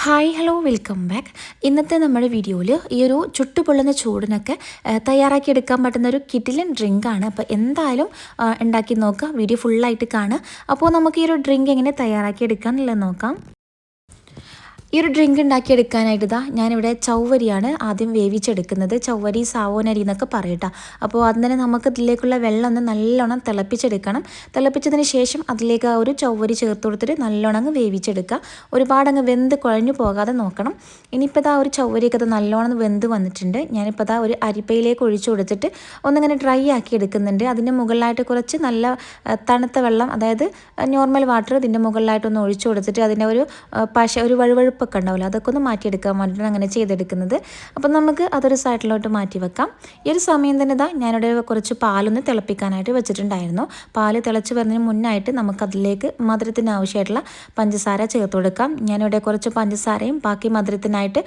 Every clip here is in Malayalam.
Hi hello welcome back. ഇന്നത്തെ നമ്മുടെ വീഡിയോയിൽ ഈ ഒരു ചുട്ടുപൊള്ളുന്ന ചൂടിനൊക്കെ തയ്യാറാക്കി എടുക്കാൻ പറ്റുന്ന ഒരു കിടിലൻ ഡ്രിങ്കാണ്. അപ്പോൾ എന്തായാലും ഉണ്ടാക്കി നോക്കുക, വീഡിയോ ഫുള്ളായിട്ട് കാണുക. അപ്പോൾ നമുക്ക് ഈ ഒരു ഡ്രിങ്ക് എങ്ങനെ തയ്യാറാക്കി എടുക്കാമെന്നുള്ളത് നോക്കാം. ഈ ഒരു ഡ്രിങ്ക് ഉണ്ടാക്കിയെടുക്കാനായിട്ട് ഞാനിവിടെ ചൗവരിയാണ് ആദ്യം വേവിച്ചെടുക്കുന്നത്. ചൗവരി സാവോനരി എന്നൊക്കെ പറയട്ടോ. അപ്പോൾ അതിന് നമുക്ക് ഇതിലേക്കുള്ള വെള്ളം ഒന്ന് നല്ലോണം തിളപ്പിച്ചെടുക്കണം. തിളപ്പിച്ചതിന് ശേഷം അതിലേക്ക് ആ ഒരു ചൗവരി ചേർത്ത് കൊടുത്തിട്ട് നല്ലോണം അങ്ങ് വേവിച്ചെടുക്കുക. ഒരുപാടങ്ങ് വെന്ത് കുഴഞ്ഞു പോകാതെ നോക്കണം. ഇനിയിപ്പോൾ ഒരു ചൗവരിയൊക്കെ അത് നല്ലോണം വെന്ത് വന്നിട്ടുണ്ട്. ഞാനിപ്പോൾ ഒരു അരിപ്പയിലേക്ക് ഒഴിച്ചു കൊടുത്തിട്ട് ഒന്നിങ്ങനെ ഡ്രൈ ആക്കി എടുക്കുന്നുണ്ട്. അതിൻ്റെ മുകളിലായിട്ട് കുറച്ച് നല്ല തണുത്ത വെള്ളം, അതായത് നോർമൽ വാട്ടർ ഇതിൻ്റെ മുകളിലായിട്ടൊന്ന് ഒഴിച്ചു കൊടുത്തിട്ട് അതിൻ്റെ ഒരു വഴുവഴുപ്പ് ഒക്കെ ഉണ്ടാവില്ല, അതൊക്കെ ഒന്ന് മാറ്റിയെടുക്കാൻ വേണ്ടിയിട്ടാണ് അങ്ങനെ ചെയ്തെടുക്കുന്നത്. അപ്പം നമുക്ക് അതൊരു സൈഡിലോട്ട് മാറ്റി വെക്കാം. ഈ ഒരു സമയം തന്നെ ഞാനിവിടെ കുറച്ച് പാലൊന്ന് തിളപ്പിക്കാനായിട്ട് വെച്ചിട്ടുണ്ടായിരുന്നു. പാല് തിളച്ച് വരുന്നതിന് മുന്നായിട്ട് നമുക്കതിലേക്ക് മധുരത്തിന് ആവശ്യമായിട്ടുള്ള പഞ്ചസാര ചേർത്ത് കൊടുക്കാം. ഞാനിവിടെ കുറച്ച് പഞ്ചസാരയും ബാക്കി മധുരത്തിനായിട്ട്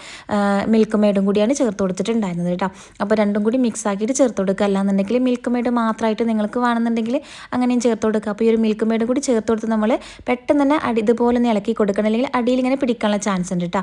മിൽക്ക് മെയ്ഡും കൂടിയാണ് ചേർത്ത് കൊടുത്തിട്ടുണ്ടായിരുന്നത് കേട്ടോ. അപ്പോൾ രണ്ടും കൂടി മിക്സ് ആക്കിയിട്ട് ചേർത്ത് കൊടുക്കുക. അല്ലാന്നുണ്ടെങ്കിൽ മിൽക്ക് മെയ്ഡ് മാത്രമായിട്ട് നിങ്ങൾക്ക് വേണമെന്നുണ്ടെങ്കിൽ അങ്ങനെയും ചേർത്ത് കൊടുക്കുക. അപ്പോൾ ഈ ഒരു മിൽക്ക് മെയ്ഡ് കൂടി ചേർത്ത് കൊടുത്ത് നമ്മൾ പെട്ടെന്ന് തന്നെ ഇതുപോലെ ഒന്ന് ഇളക്കി കൊടുക്കണം, അല്ലെങ്കിൽ അടിയിൽ ഇങ്ങനെ പിടിക്കാനുള്ള ചാൻസ് ഉണ്ട് കേട്ടോ.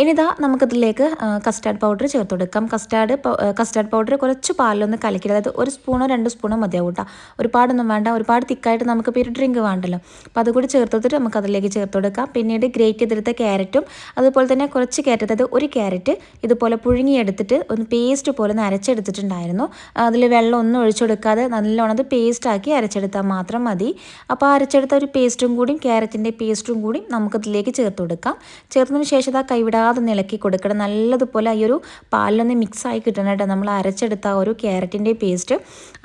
ഇനിതാ നമുക്കതിലേക്ക് കസ്റ്റാർഡ് പൗഡർ ചേർത്ത് കൊടുക്കാം. കസ്റ്റാർഡ് പൗഡർ കുറച്ച് പാലിലൊന്ന് കലക്കി, അതായത് 1 സ്പൂണോ 2 സ്പൂണോ മതിയാവും കേട്ടോ. ഒരുപാടൊന്നും വേണ്ട, ഒരുപാട് തിക്കായിട്ട് നമുക്കിപ്പോൾ ഒരു ഡ്രിങ്ക് വേണ്ടല്ലോ. അപ്പോൾ അതുകൂടി ചേർത്ത് കൊടുത്തിട്ട് നമുക്ക് അതിലേക്ക് ചേർത്ത് കൊടുക്കാം. പിന്നീട് ഗ്രേറ്റ് ചെയ്തെടുത്ത ക്യാരറ്റും അതുപോലെ തന്നെ കുറച്ച് ക്യാരറ്റ്, അതായത് 1 ക്യാരറ്റ് ഇതുപോലെ പുഴുങ്ങിയെടുത്തിട്ട് ഒന്ന് പേസ്റ്റ് പോലെ ഒന്ന് അരച്ചെടുത്തിട്ടുണ്ടായിരുന്നു. അതിൽ വെള്ളം ഒന്നും ഒഴിച്ചു കൊടുക്കാതെ നല്ലോണം അത് പേസ്റ്റാക്കി അരച്ചെടുത്താൽ മാത്രം മതി. അപ്പോൾ അരച്ചെടുത്ത ഒരു പേസ്റ്റും കൂടി, ക്യാരറ്റിൻ്റെ പേസ്റ്റും കൂടി നമുക്കതിലേക്ക് ചേർത്ത് കൊടുക്കാം. ചേർത്തതിന് ശേഷം കൈവിടാതെ ഇളക്കി കൊടുക്കണം. നല്ലതുപോലെ ഈ ഒരു പാലിലൊന്ന് മിക്സായി കിട്ടണം കേട്ടോ, നമ്മൾ അരച്ചെടുത്ത ഒരു ക്യാരറ്റിൻ്റെ പേസ്റ്റ്.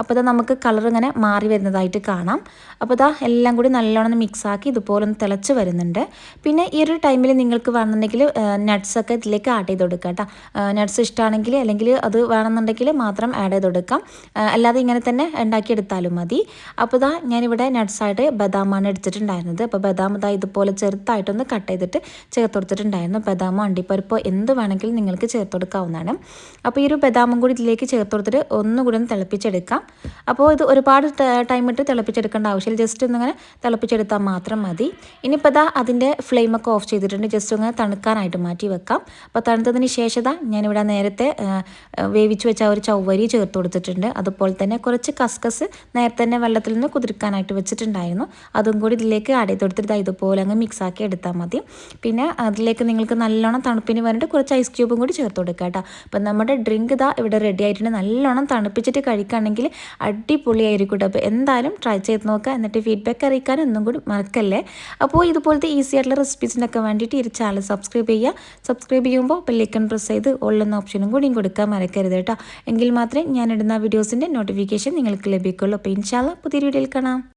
അപ്പോൾ നമുക്ക് കളർ ഇങ്ങനെ മാറി വരുന്നതായിട്ട് കാണാം. അപ്പോൾ എല്ലാം കൂടി നല്ലോണം മിക്സാക്കി ഇതുപോലെ ഒന്ന് തിളച്ച് വരുന്നുണ്ട്. പിന്നെ ഈ ഒരു ടൈമിൽ നിങ്ങൾക്ക് വേണമെന്നുണ്ടെങ്കിൽ നട്ട്സൊക്കെ ഇതിലേക്ക് ആഡ് ചെയ്ത് കൊടുക്കാം കേട്ടോ. നട്ട്സ് ഇഷ്ടമാണെങ്കിൽ, അല്ലെങ്കിൽ അത് വേണമെന്നുണ്ടെങ്കിൽ മാത്രം ആഡ് ചെയ്ത് കൊടുക്കാം. അല്ലാതെ ഇങ്ങനെ തന്നെ ഉണ്ടാക്കിയെടുത്താലും മതി. അപ്പോൾ ഞാനിവിടെ നട്ട്സായിട്ട് ബദാമാണ് എടുത്തിട്ടുണ്ടായിരുന്നത്. അപ്പോൾ ബദാം ഇതുപോലെ ചെറുതായിട്ടൊന്ന് കട്ട് ചെയ്തിട്ട് ചേർത്ത് കൊടുത്തിട്ടുണ്ടായിരുന്നു. ബദാമോ അണ്ടിപ്പരിപ്പോ എന്ത് വേണമെങ്കിലും നിങ്ങൾക്ക് ചേർത്ത് കൊടുക്കാവുന്നതാണ്. അപ്പോൾ ഈ ഒരു ബദാമും കൂടി ഇതിലേക്ക് ചേർത്ത് കൊടുത്തിട്ട് ഒന്നുകൂടി ഒന്ന് തിളപ്പിച്ചെടുക്കാം. അപ്പോൾ ഇത് ഒരുപാട് ടൈം ഇട്ട് തിളപ്പിച്ചെടുക്കേണ്ട ആവശ്യമില്ല, ജസ്റ്റ് ഒന്നിങ്ങനെ തിളപ്പിച്ചെടുത്താൽ മാത്രം മതി. ഇനിയിപ്പോൾ അതിൻ്റെ ഫ്ലെയിമൊക്കെ ഓഫ് ചെയ്തിട്ടുണ്ട്, ജസ്റ്റ് ഒന്ന് തണുക്കാനായിട്ട് മാറ്റി വെക്കാം. അപ്പോൾ തണുത്തതിന് ശേഷം ഞാനിവിടെ നേരത്തെ വേവിച്ച് വെച്ച ഒരു ചൗവരി ചേർത്ത് കൊടുത്തിട്ടുണ്ട്. അതുപോലെ തന്നെ കുറച്ച് കസ്കസ് നേരത്തെ തന്നെ വെള്ളത്തിൽ നിന്ന് കുതിർക്കാനായിട്ട് വെച്ചിട്ടുണ്ടായിരുന്നു. അതും കൂടി ഇതിലേക്ക് ആഡ് ചെയ്ത് കൊടുത്തിട്ട് ഇതുപോലെ അങ്ങ് മിക്സാക്കി എടുത്താൽ മതി. പിന്നെ അതിലേക്ക് നിങ്ങൾക്ക് നല്ലോണം തണുപ്പിന് വേണ്ടിയിട്ട് കുറച്ച് ഐസ് ക്യൂബും കൂടി ചേർത്ത് കൊടുക്കുക കേട്ടോ. അപ്പം നമ്മുടെ ഡ്രിങ്ക് ഇവിടെ റെഡി ആയിട്ടുണ്ട്. നല്ലോണം തണുപ്പിച്ചിട്ട് കഴിക്കുകയാണെങ്കിൽ അടിപൊളിയായിരിക്കും കേട്ടോ. അപ്പോൾ എന്തായാലും ട്രൈ ചെയ്ത് നോക്കുക, എന്നിട്ട് ഫീഡ്ബാക്ക് അറിയിക്കാൻ ഒന്നും കൂടി മറക്കല്ലേ. അപ്പോൾ ഇതുപോലത്തെ ഈസി ആയിട്ടുള്ള റെസിപ്പീസിനൊക്കെ വേണ്ടിയിട്ട് ഈ ചാനൽ സബ്സ്ക്രൈബ് ചെയ്യുക. സബ്സ്ക്രൈബ് ചെയ്യുമ്പോൾ ബെല്ലൈക്കൺ പ്രസ് ചെയ്ത് ഓൾ എന്ന ഓപ്ഷനും കൂടിയും കൊടുക്കാൻ മറക്കരുത് കേട്ടോ. എങ്കിൽ മാത്രമേ ഞാനിടുന്ന വീഡിയോസിൻ്റെ നോട്ടിഫിക്കേഷൻ നിങ്ങൾക്ക് ലഭിക്കുള്ളൂ. അപ്പോൾ ഇൻഷാല്ലാ പുതിയ വീഡിയോയിൽ കാണാം.